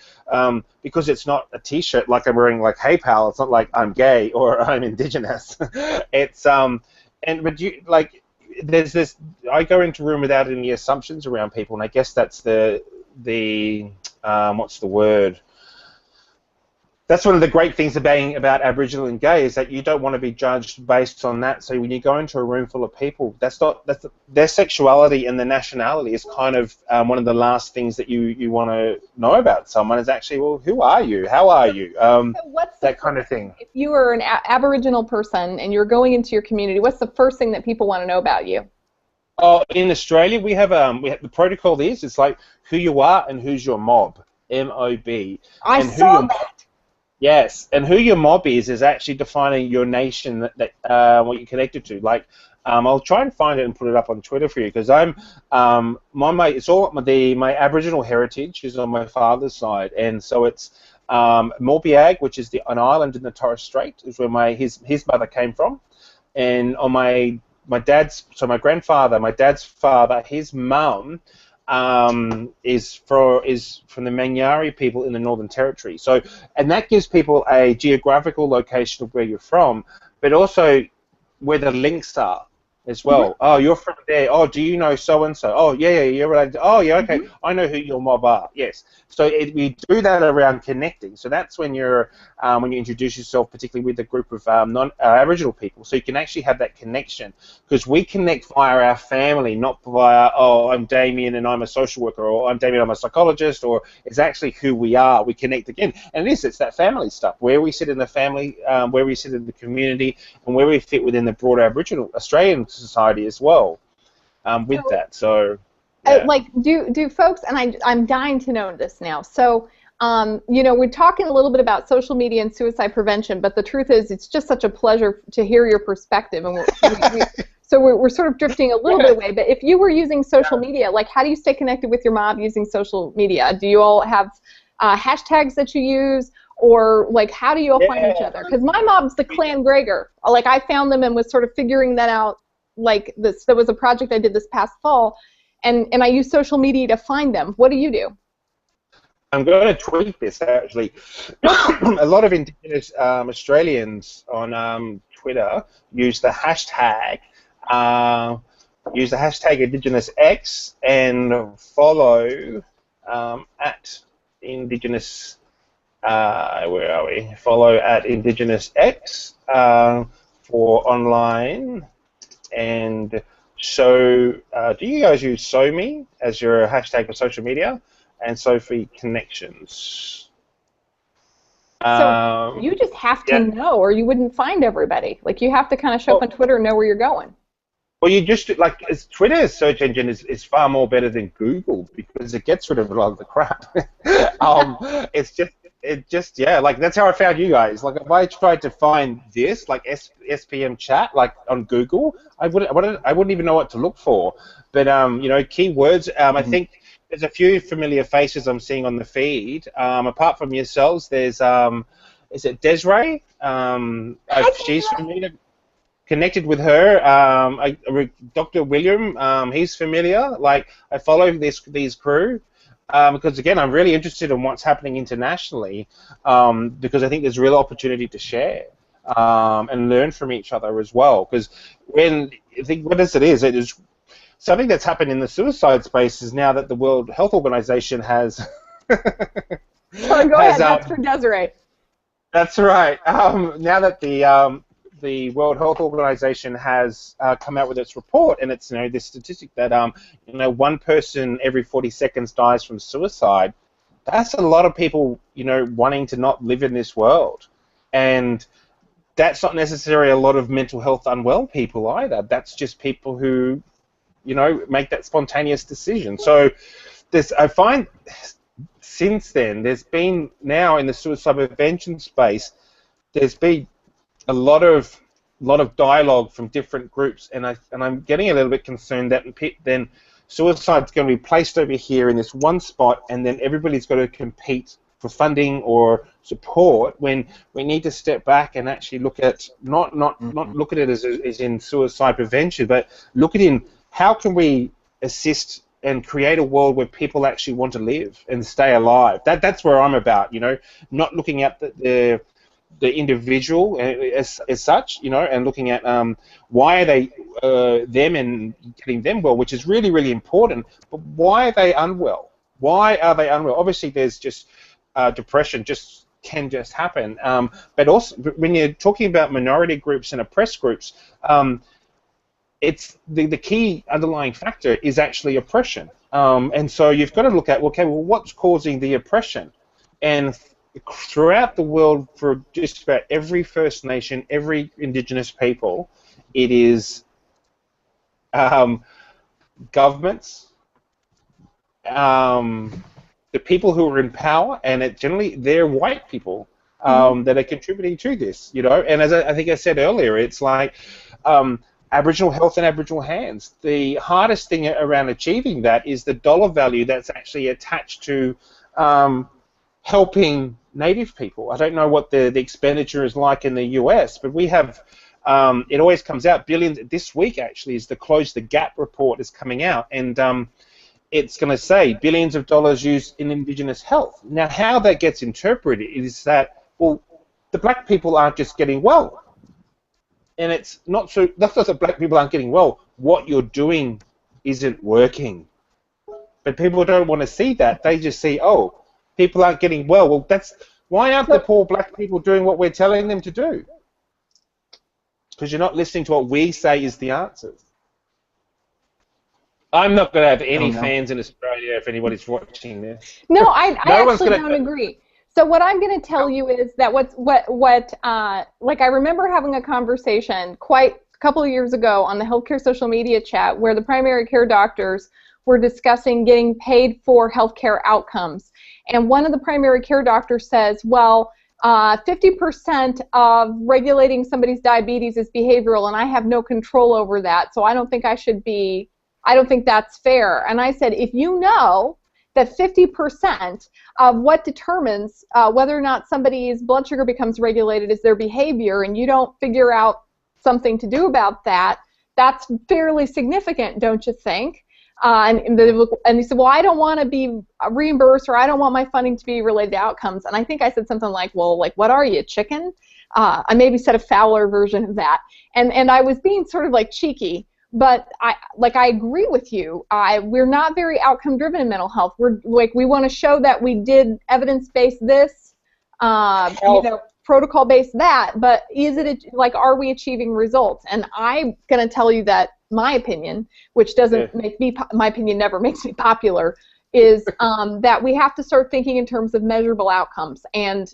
because it's not a T-shirt like I'm wearing, like "Hey pal," it's not like I'm gay or I'm Indigenous. It's but you like there's this. I go into a room without any assumptions around people, and I guess that's the what's the word? That's one of the great things about Aboriginal and gay is that you don't want to be judged based on that. So when you go into a room full of people, their sexuality and their nationality is kind of one of the last things that you want to know about someone is actually, well, who are you? How are you? That kind of thing. If you were an Aboriginal person and you're going into your community, what's the first thing that people want to know about you? Oh, in Australia, we have the protocol it's like who you are and who's your mob, M-O-B. I saw that. Yes, and who your mob is actually defining your nation that what you're connected to. Like, I'll try and find it and put it up on Twitter for you because I'm it's all my Aboriginal heritage is on my father's side, and so it's Morbiag, which is an island in the Torres Strait, is where his mother came from, and on my grandfather, my dad's father, his mum. Is from the Mangari people in the Northern Territory. So, and that gives people a geographical location of where you're from, but also where the links are as well. Mm-hmm. Oh, you're from there. Oh, do you know so and so? Oh, yeah, you're related. Oh, yeah, okay. Mm-hmm. I know who your mob are. Yes. So we do that around connecting. So that's when you introduce yourself, particularly with a group of Aboriginal people. So you can actually have that connection because we connect via our family, not via I'm Damien and I'm a social worker, or I'm Damien, I'm a psychologist, or it's actually who we are. We connect again, and it's that family stuff where we sit in the family, where we sit in the community, and where we fit within the broader Aboriginal Australian society as well. With that, so. Yeah. Like, do folks, and I'm dying to know this now, so, we're talking a little bit about social media and suicide prevention, but the truth is it's just such a pleasure to hear your perspective, and we're sort of drifting a little bit away, but if you were using social media, like, how do you stay connected with your mob using social media? Do you all have hashtags that you use, or, like, how do you all find each other? Because my mob's the Clan Gregor. Like, I found them and was sort of figuring that out, like, there was a project I did this past fall, and I use social media to find them. What do you do? I'm going to tweet this, actually. A lot of Indigenous Australians on Twitter use the hashtag Indigenous X and follow at Indigenous. Where are we? Follow at Indigenous X for online and. So, do you guys use SoMe as your hashtag for social media, and Sophie Connections? So you just have to know, or you wouldn't find everybody. Like, you have to kind of show up on Twitter and know where you're going. Well, you just Twitter's search engine is far more better than Google because it gets rid of a lot of the crap. Like, that's how I found you guys. Like, if I tried to find this, like SPM chat, like on Google, I wouldn't even know what to look for. But keywords. I think there's a few familiar faces I'm seeing on the feed. Apart from yourselves, there's is it Desiree? She's familiar, connected with her. Dr. William, he's familiar. Like, I follow these crew because, again, I'm really interested in what's happening internationally because I think there's real opportunity to share and learn from each other as well. Because when I think what is it is something that's happened in the suicide space is now that the World Health Organization has. So go ahead. That's for Desiree. That's right. Now that the World Health Organization has come out with its report, and it's this statistic that one person every 40 seconds dies from suicide. That's a lot of people wanting to not live in this world, and that's not necessarily a lot of mental health unwell people either. That's just people who make that spontaneous decision. So I find since then there's been now in the suicide prevention space there's been a lot of dialogue from different groups, and I'm getting a little bit concerned that then suicide's going to be placed over here in this one spot, and then everybody's got to compete for funding or support when we need to step back and actually look at not look at it as in suicide prevention, but look at in how can we assist and create a world where people actually want to live and stay alive. That's where I'm about, not looking at the individual as such, and looking at why are they them and getting them well, which is really, really important. But why are they unwell? Why are they unwell? Obviously, there's just depression can just happen. But also, when you're talking about minority groups and oppressed groups, it's the key underlying factor is actually oppression. And so you've got to look at, okay, well, what's causing the oppression? And throughout the world, for just about every First Nation, every Indigenous people, it is governments, the people who are in power, and generally they're white people that are contributing to this, And as I think I said earlier, it's like Aboriginal health and Aboriginal hands. The hardest thing around achieving that is the dollar value that's actually attached to helping Native people. I don't know what the expenditure is like in the US, but we have, it always comes out, billions. This week actually is the Close the Gap report is coming out, and it's going to say billions of dollars used in Indigenous health. Now, how that gets interpreted is that, well, the black people aren't just getting well. And it's not so, that's not that black people aren't getting well. What you're doing isn't working. But people don't want to see that. They just see, oh, people aren't getting well. Well, why aren't the poor black people doing what we're telling them to do? Because you're not listening to what we say is the answers. I'm not going to have any fans in Australia if anybody's watching this. No, I actually don't agree. So what I'm going to tell you is that like I remember having a conversation quite a couple of years ago on the healthcare social media chat where the primary care doctors were discussing getting paid for healthcare outcomes. And one of the primary care doctors says, well, 50% of regulating somebody's diabetes is behavioral, and I have no control over that, so I don't think that's fair. And I said, if you know that 50% of what determines whether or not somebody's blood sugar becomes regulated is their behavior, and you don't figure out something to do about that, that's fairly significant, don't you think? And he said, well, I don't want to be reimbursed, or I don't want my funding to be related to outcomes. And I think I said something like, well, like, what are you, chicken? I maybe said a fouler version of that. And I was being sort of like cheeky. But I agree with you. We're not very outcome driven in mental health. We want to show that we did evidence-based this, protocol-based that. But are we achieving results? And I'm going to tell you that my opinion, which doesn't make me, my opinion never makes me popular, is that we have to start thinking in terms of measurable outcomes and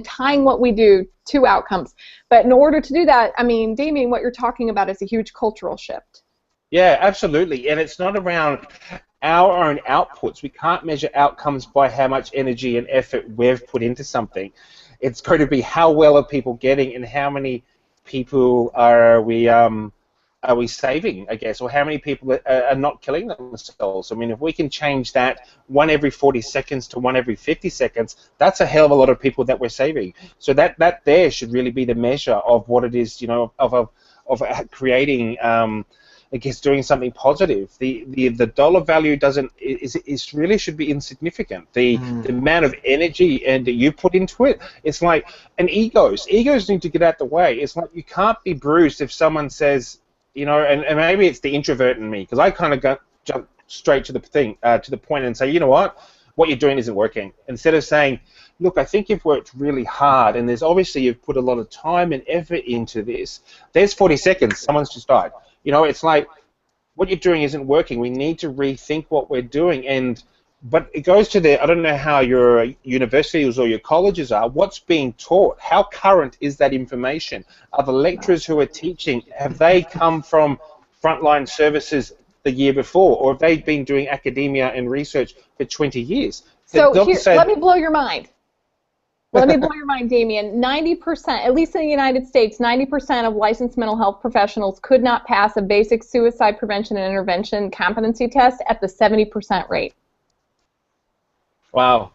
tying what we do to outcomes. But in order to do that, I mean, Damien, what you're talking about is a huge cultural shift. Yeah, absolutely. And it's not around our own outputs. We can't measure outcomes by how much energy and effort we've put into something. It's going to be how well are people getting and how many people are we are we saving, I guess, or how many people are not killing themselves? I mean, if we can change that 1 every 40 seconds to 1 every 50 seconds, that's a hell of a lot of people that we're saving. So that there should really be the measure of what it is, you know, of creating, I guess, doing something positive. The dollar value is really should be insignificant. The amount of energy and that you put into it, it's like, and egos need to get out the way. It's like you can't be bruised if someone says, you know, and maybe it's the introvert in me, because I kind of jump straight to the point and say, you know what you're doing isn't working. Instead of saying, look, I think you've worked really hard, and there's obviously you've put a lot of time and effort into this. There's 40 seconds, someone's just died. You know, it's like, what you're doing isn't working. We need to rethink what we're doing. But it goes to I don't know how your universities or your colleges are, what's being taught? How current is that information? Are the lecturers who are teaching, have they come from frontline services the year before, or have they been doing academia and research for 20 years? So let me blow your mind. Let me blow your mind, Damion. 90%, at least in the United States, 90% of licensed mental health professionals could not pass a basic suicide prevention and intervention competency test at the 70% rate. Wow.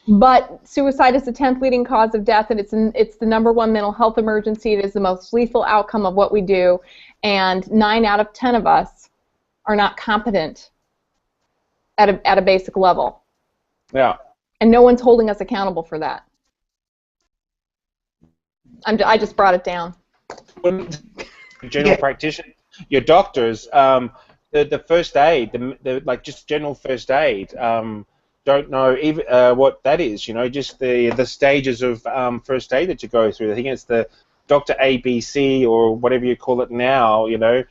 But suicide is the 10th leading cause of death, and it's the #1 mental health emergency. It is the most lethal outcome of what we do, and 9 out of 10 of us are not competent at a basic level. Yeah. And no one's holding us accountable for that. I just brought it down. General practitioners, your doctors, the first aid, like just general first aid, don't know even what that is. You know, just the stages of first aid that you go through. I think it's the Dr. ABC or whatever you call it now. You know,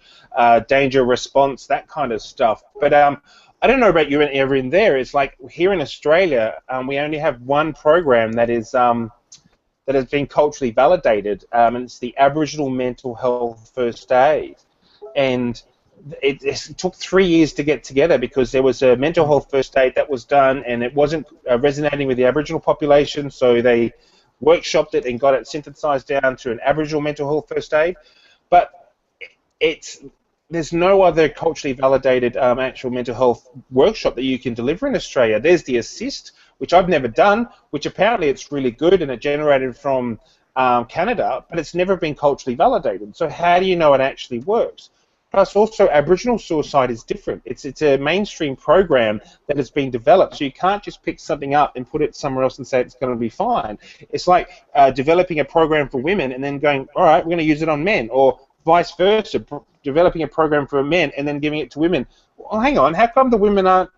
danger response, that kind of stuff. But I don't know about you ever in there. It's like here in Australia, we only have one program that is that has been culturally validated, and it's the Aboriginal Mental Health First Aid. And it took 3 years to get together because there was a mental health first aid that was done, and it wasn't resonating with the Aboriginal population, so they workshopped it and got it synthesized down to an Aboriginal mental health first aid. But there's no other culturally validated actual mental health workshop that you can deliver in Australia. There's the Assist, which I've never done, which apparently it's really good and it generated from Canada, but it's never been culturally validated. So how do you know it actually works? Plus also Aboriginal suicide is different. It's a mainstream program that has been developed, so you can't just pick something up and put it somewhere else and say it's going to be fine. It's like developing a program for women and then going, all right, we're going to use it on men, or vice versa, developing a program for men and then giving it to women. Well, hang on, how come the women aren't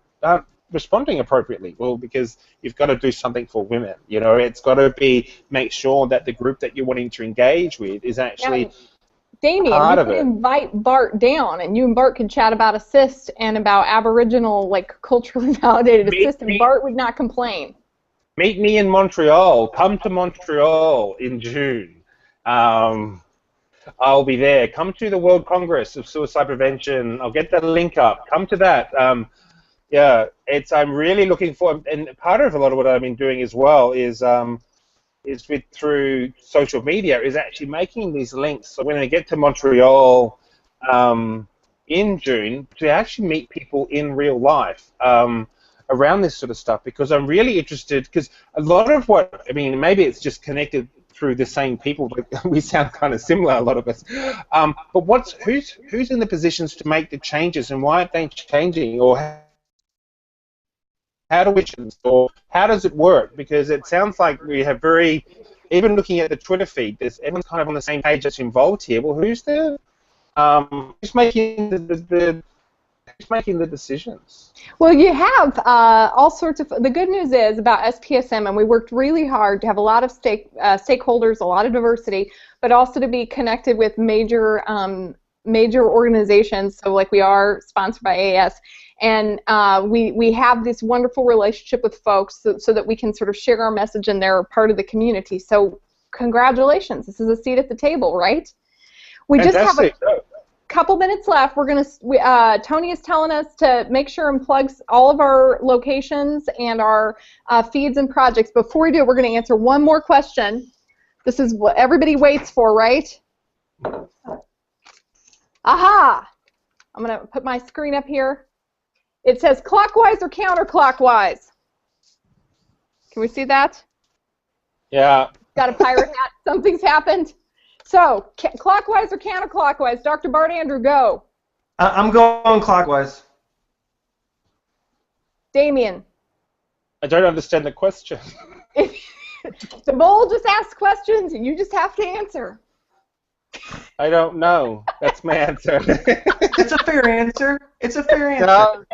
responding appropriately? Well, because you've got to do something for women. You know, it's got to make sure that the group that you're wanting to engage with is actually Damion, you can invite Bart down, and you and Bart can chat about Assist and about Aboriginal, like, culturally validated Assist, and Bart would not complain. Meet me in Montreal. Come to Montreal in June. I'll be there. Come to the World Congress of Suicide Prevention. I'll get the link up. Come to that. Yeah, I'm really looking forward, and part of a lot of what I've been doing as well is through social media, is actually making these links. So when I get to Montreal in June, to actually meet people in real life around this sort of stuff, because I'm really interested, because a lot of what, I mean, maybe it's just connected through the same people, but we sound kind of similar, a lot of us. But who's in the positions to make the changes, and why aren't they changing, or how does it work? Because it sounds like we have even looking at the Twitter feed, everyone's kind of on the same page that's involved here. Well, who's making the decisions? Well, you have all sorts of. The good news is about SPSM, and we worked really hard to have a lot of stakeholders, a lot of diversity, but also to be connected with major organizations. So, like, we are sponsored by AAS. And we have this wonderful relationship with folks so that we can sort of share our message, and they're part of the community. So congratulations. This is a seat at the table, right? We Fantastic. just have a couple minutes left. We're going to, Tony is telling us to make sure and plug all of our locations and our feeds and projects. Before we do, we're going to answer one more question. This is what everybody waits for, right? Aha! I'm going to put my screen up here. It says clockwise or counterclockwise. Can we see that? Yeah. Got a pirate hat. Something's happened. So, clockwise or counterclockwise? Dr. Bart Andrew, go. I'm going clockwise. Damien. I don't understand the question. The bowl just asks questions, and you just have to answer. I don't know. That's my answer. It's a fair answer. It's a fair answer. No,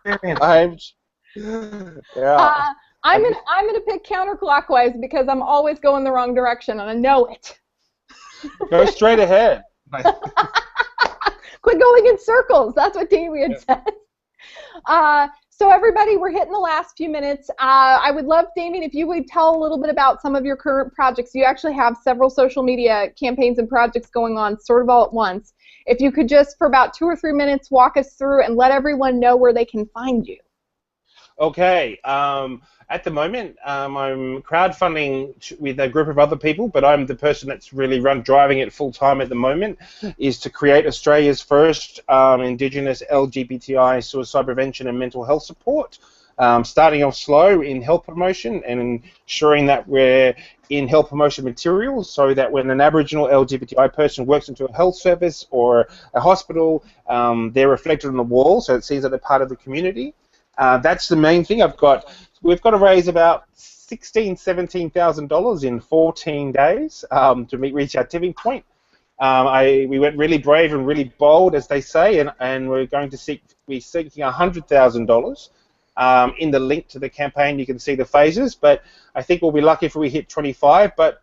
Fair answer. Yeah. I'm gonna pick counterclockwise because I'm always going the wrong direction, and I know it. Go straight ahead. Quit going in circles. That's what Damion said. So everybody, we're hitting the last few minutes. I would love, Damion, if you would tell a little bit about some of your current projects. You actually have several social media campaigns and projects going on sort of all at once. If you could just, for about 2 or 3 minutes, walk us through and let everyone know where they can find you. Okay. At the moment, I'm crowdfunding with a group of other people, but I'm the person that's really driving it full time at the moment, is to create Australia's first Indigenous LGBTI suicide prevention and mental health support. Starting off slow in health promotion and ensuring that we're in health promotion materials so that when an Aboriginal LGBTI person works into a health service or a hospital, they're reflected on the wall so it seems that they're part of the community. That's the main thing. We've got to raise about $17,000 in 14 days to reach our tipping point. We went really brave and really bold, as they say, and we're going to seeking $100,000. In the link to the campaign, you can see the phases, but I think we'll be lucky if we hit 25. But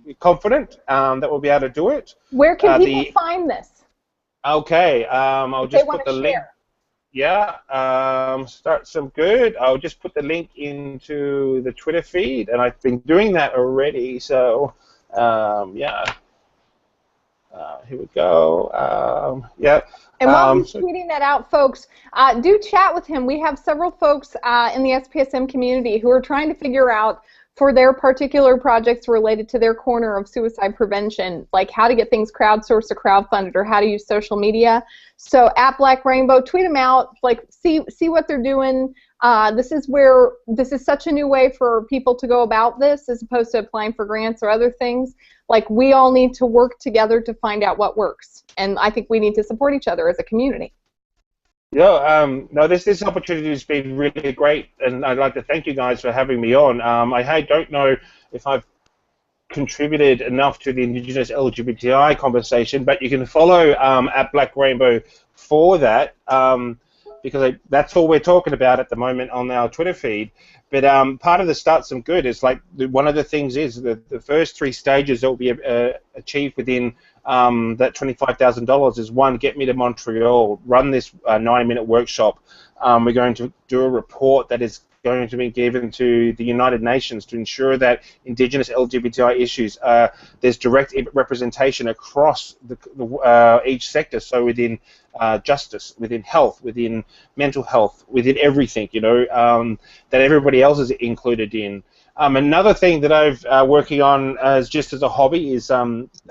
we're confident that we'll be able to do it. Where can people find this? Okay, I'll just put the link. Yeah, start some good. I'll just put the link into the Twitter feed, and I've been doing that already. So, yeah. Here we go. Yeah. And while he's tweeting that out, folks, do chat with him. We have several folks in the SPSM community who are trying to figure out for their particular projects related to their corner of suicide prevention, like how to get things crowdsourced or crowdfunded or how to use social media. So at BlkRnBow, tweet them out, like see what they're doing. This is such a new way for people to go about this as opposed to applying for grants or other things. Like, we all need to work together to find out what works. And I think we need to support each other as a community. Yeah, no, this opportunity has been really great, and I'd like to thank you guys for having me on. I don't know if I've contributed enough to the Indigenous LGBTI conversation, but you can follow at BlkRnBow for that, because that's all we're talking about at the moment on our Twitter feed. But part of the Start Some Good is, like, one of the things is that the first 3 stages that will be achieved within that $25,000 is, 1, get me to Montreal, run this 90-minute workshop. We're going to do a report that is going to be given to the United Nations to ensure that Indigenous LGBTI issues, there's direct representation across each sector, so within justice, within health, within mental health, within everything, that everybody else is included in. Another thing that I've working on as a hobby is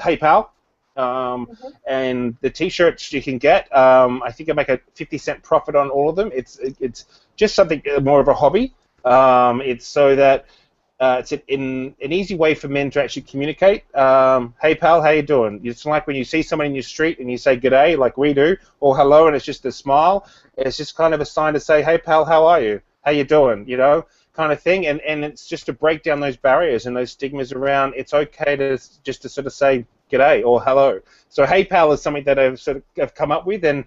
Hey Pal. And the T-shirts you can get, I think I make a 50-cent profit on all of them. It's just something more of a hobby. It's so that it's an easy way for men to actually communicate. Hey pal, how you doing? It's like when you see someone in your street and you say g'day, like we do, or hello, and it's just a smile. It's just kind of a sign to say, hey pal, how are you? How you doing? Kind of thing. And it's just to break down those barriers and those stigmas around. It's okay to sort of say g'day or hello. So Hey Pal is something that I've sort of come up with, and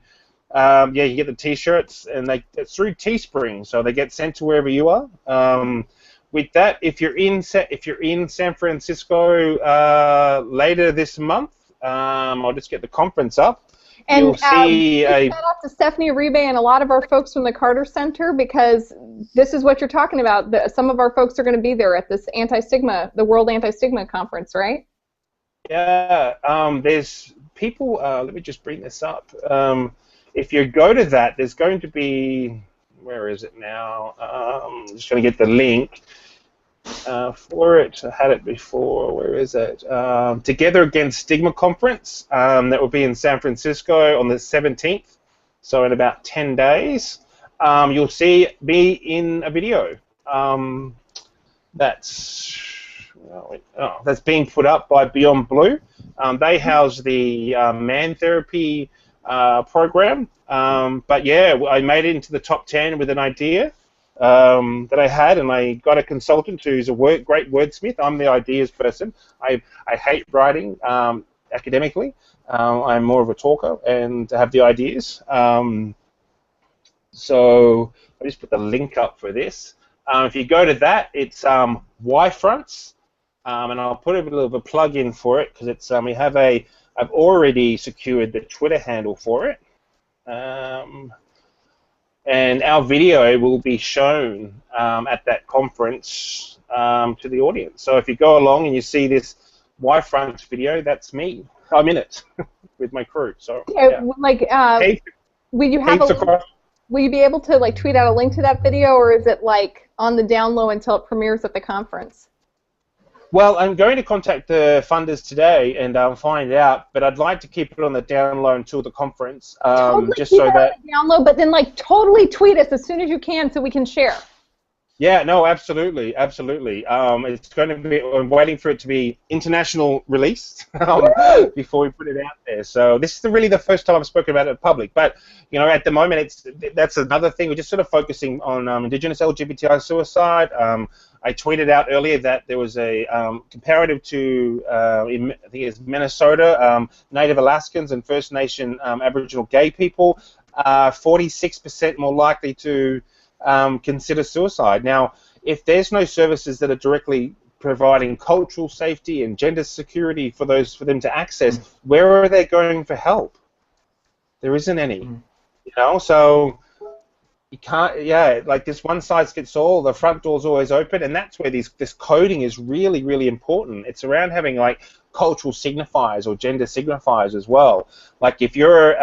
yeah, you get the T-shirts, and it's through Teespring, so they get sent to wherever you are. With that, if you're in San Francisco later this month, I'll just get the conference up. And you'll see shout out to Stephanie Uribe and a lot of our folks from the Carter Center, because this is what you're talking about. Some of our folks are going to be there at this the World AntiStigma Conference, right? Yeah, there's people, let me just bring this up. If you go to that, there's going to be, where is it now? I'm just going to get the link. for it. I had it before. Where is it? Together Against Stigma Conference. That will be in San Francisco on the 17th. So in about 10 days. You'll see me in a video. That's being put up by Beyond Blue. They house the Man Therapy program. But yeah, I made it into the top 10 with an idea that I had, and I got a consultant who's a great wordsmith. I'm the ideas person. I hate writing academically. I'm more of a talker and have the ideas. So I just put the link up for this. If you go to that, it's Y-Fronts, and I'll put a bit of a plug in for it because it's I've already secured the Twitter handle for it. And our video will be shown at that conference to the audience. So if you go along and you see this Y-Front video, that's me. I'm in it with my crew. So yeah. Like, will you have will you be able to like tweet out a link to that video, or is it like on the down low until it premieres at the conference? Well, I'm going to contact the funders today and find out, but I'd like to keep it on the down low until the conference, just so that down low, but then like totally tweet us as soon as you can so we can share. Yeah, no, absolutely, absolutely. It's going to be. I'm waiting for it to be international release before we put it out there. So this is really the first time I've spoken about it in public. But you know, at the moment, that's another thing. We're just sort of focusing on Indigenous LGBTI suicide. I tweeted out earlier that there was a comparative to I think it's Minnesota, Native Alaskans and First Nation Aboriginal gay people, 46% more likely to consider suicide. Now, if there's no services that are directly providing cultural safety and gender security for them to access, where are they going for help? There isn't any. You know, so you can't. Yeah, like this one size fits all. The front door's always open, and that's where this coding is really, really important. It's around having like cultural signifiers or gender signifiers as well. Like if you're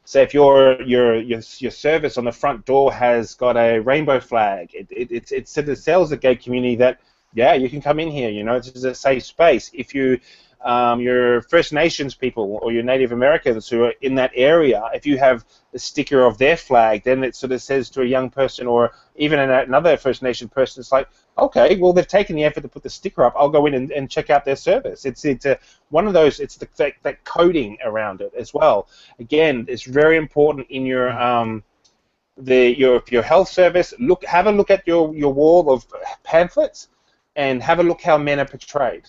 say if your service on the front door has got a rainbow flag, it sort of tells the gay community that, yeah, you can come in here, you know, this is a safe space. If your First Nations people or your Native Americans who are in that area, if you have the sticker of their flag, then it sort of says to a young person or even another First Nation person, it's like, okay, well, they've taken the effort to put the sticker up. I'll go in and check out their service. It's one of those. It's that coding around it as well. Again, it's very important in your health service. Have a look at your wall of pamphlets, and have a look how men are portrayed.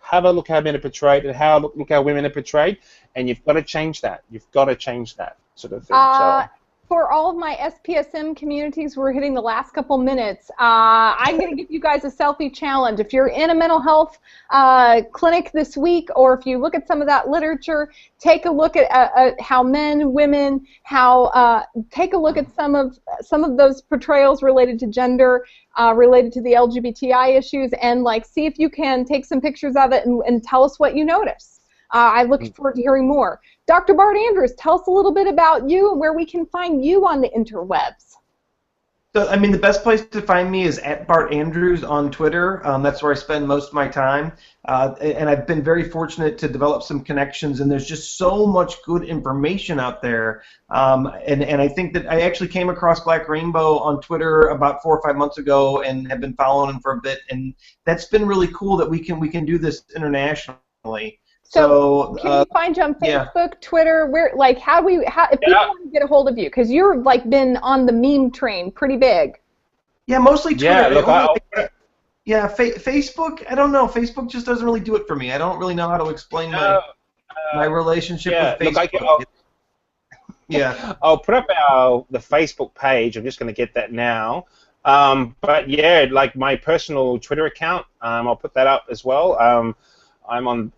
Have a look how men are portrayed, and look how women are portrayed, and you've got to change that. You've got to change that sort of thing. For all of my SPSM communities, we're hitting the last couple minutes. I'm going to give you guys a selfie challenge. If you're in a mental health clinic this week, or if you look at some of that literature, take a look at how men, women, take a look at some of those portrayals related to gender, related to the LGBTI issues, and like see if you can take some pictures of it and tell us what you notice. I look forward to hearing more. Dr. Bart Andrews, tell us a little bit about you and where we can find you on the interwebs. So, I mean, the best place to find me is at @BartAndrews on Twitter. That's where I spend most of my time. And I've been very fortunate to develop some connections, and there's just so much good information out there. And I think that I actually came across BlkRnBow on Twitter about 4 or 5 months ago and have been following him for a bit. And that's been really cool that we can do this internationally. So can we find you on Facebook, Twitter? Where, like, if people want to get a hold of you, because you're like been on the meme train pretty big. Yeah, mostly Twitter. Yeah, look, Facebook. I don't know. Facebook just doesn't really do it for me. I don't really know how to explain my relationship with Facebook. I'll put up the Facebook page. I'm just going to get that now. But yeah, like my personal Twitter account, I'll put that up as well. I'm on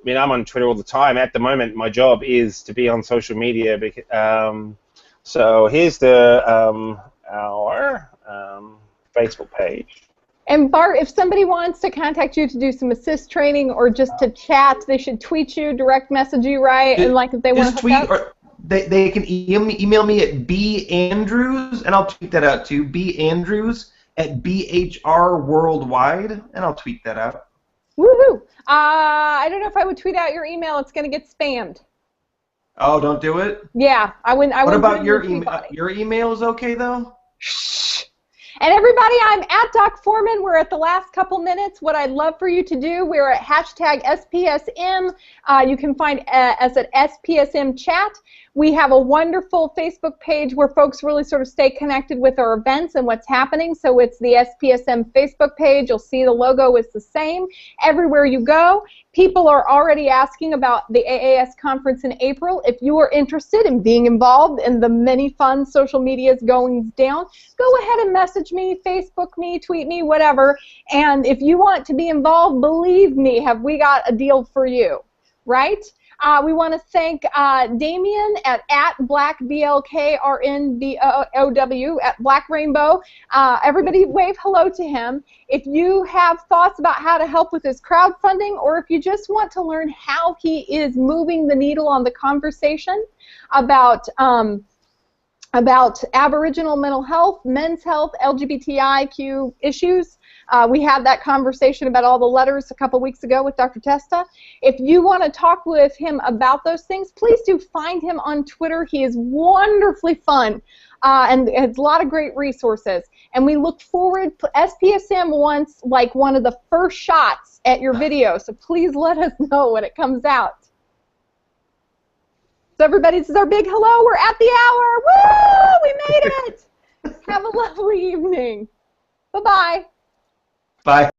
Twitter all the time. At the moment, my job is to be on social media. So here's our Facebook page. And Bart, if somebody wants to contact you to do some assist training or just to chat, they should tweet you, direct message you, right? And like if they want to hook up? Or they can email me at bandrews, and I'll tweet that out too. bandrews at BHR Worldwide, and I'll tweet that out. Woohoo! I don't know if I would tweet out your email. It's going to get spammed. Oh, don't do it? Yeah, I wouldn't. What about your email? Your email is okay, though? Shh. And everybody, I'm at Doc Foreman. We're at the last couple minutes. What I'd love for you to do, we're at hashtag SPSM. You can find us at SPSM Chat. We have a wonderful Facebook page where folks really sort of stay connected with our events and what's happening. So it's the SPSM Facebook page. You'll see the logo is the same everywhere you go. People are already asking about the AAS conference in April. If you are interested in being involved in the many fun social medias going down, go ahead and message me, Facebook me, tweet me, whatever. And if you want to be involved, believe me, have we got a deal for you, right? We want to thank Damien at BlkRnBow at BlkRnBow. Everybody wave hello to him. If you have thoughts about how to help with his crowdfunding, or if you just want to learn how he is moving the needle on the conversation about Aboriginal mental health, men's health, LGBTIQ issues. We had that conversation about all the letters a couple weeks ago with Dr. Testa. If you want to talk with him about those things, please do find him on Twitter. He is wonderfully fun and has a lot of great resources. And we look forward, SPSM wants like one of the first shots at your video, so please let us know when it comes out. So everybody, this is our big hello. We're at the hour. Woo! We made it. Have a lovely evening. Bye-bye. Bye.